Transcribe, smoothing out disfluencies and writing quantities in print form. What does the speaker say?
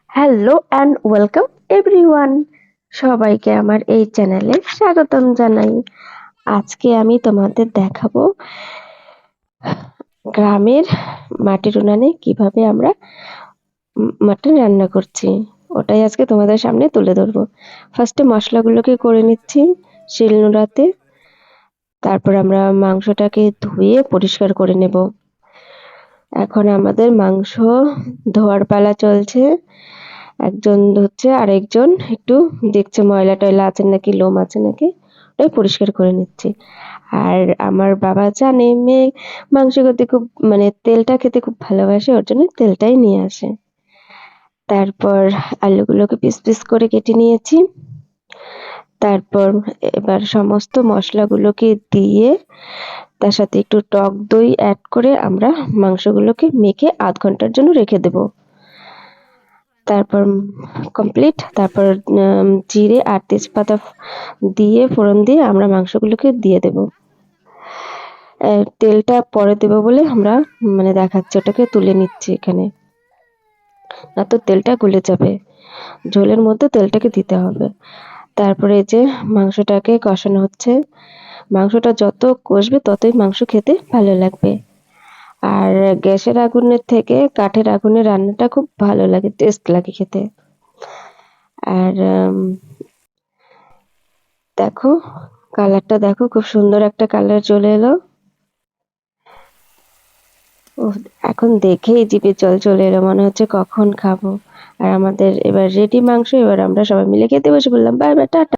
Hello and welcome everyone. সবাইকে আমার এই চ্যানেলে স্বাগতম জানাই। আজকে আমি তোমাদের দেখাবো গ্রামের মাটির উনানে কিভাবে আমরা মাটন রান্না করছি। ওটাই আজকে তোমাদের সামনে তুলে ধরবো। ফার্স্টে মশলাগুলোকে করে নিচ্ছি শিলনোড়াতে। তারপর আমরা মাংসটাকে ধুয়ে পরিষ্কার করে নেব। এখন আমাদের মাংস ধোয়ার পালা চলছে। একজন ধুচ্ছে, আরেকজন একটু দেখছে ময়লা টয়লা আছে নাকি, লোম আছে নাকি, ওটাই পরিষ্কার করে নিচ্ছি। আর আমার বাবা জানে মেয়ে মাংস খেতে খুব, মানে তেলটা খেতে খুব ভালোবাসে, ওর জন্য তেলটাই নিয়ে আসে। তারপর আলুগুলোকে পিস পিস করে কেটে নিয়েছি। তারপর এবার সমস্ত মশলাগুলোকে দিয়ে তার সাথে একটু টক দই অ্যাড করে আমরা মাংসগুলোকে মেখে আধ ঘন্টার জন্য রেখে দেব। তারপর কমপ্লিট। তারপর জিরে আর তেজপাতা দিয়ে ফোড়ন দিয়ে আমরা মাংসগুলোকে দিয়ে দেব। তেলটা পরে দেব বলে আমরা মানে দেখাচ্ছি, ওটাকে তুলে নিচ্ছি এখানে, না তো তেলটা গলে যাবে। ঝোলের মধ্যে তেলটাকে দিতে হবে। তারপরে এই যে মাংসটাকে কষানো হচ্ছে। মাংসটা যত কষবে ততই মাংস খেতে ভালো লাগবে। আর গ্যাসের আগুনের থেকে কাঠের আগুনে রান্নাটা খুব ভালো লাগে, টেস্ট লাগে খেতে। আর দেখো কালারটা দেখো, খুব সুন্দর একটা কালার চলে এলো। এখন দেখেই জিভে জল চলে এলো, মনে হচ্ছে কখন খাবো। আর আমাদের এবার রেডি মাংস। এবার আমরা সবাই মিলে খেতে বসে পড়লাম। Bye bye, tata.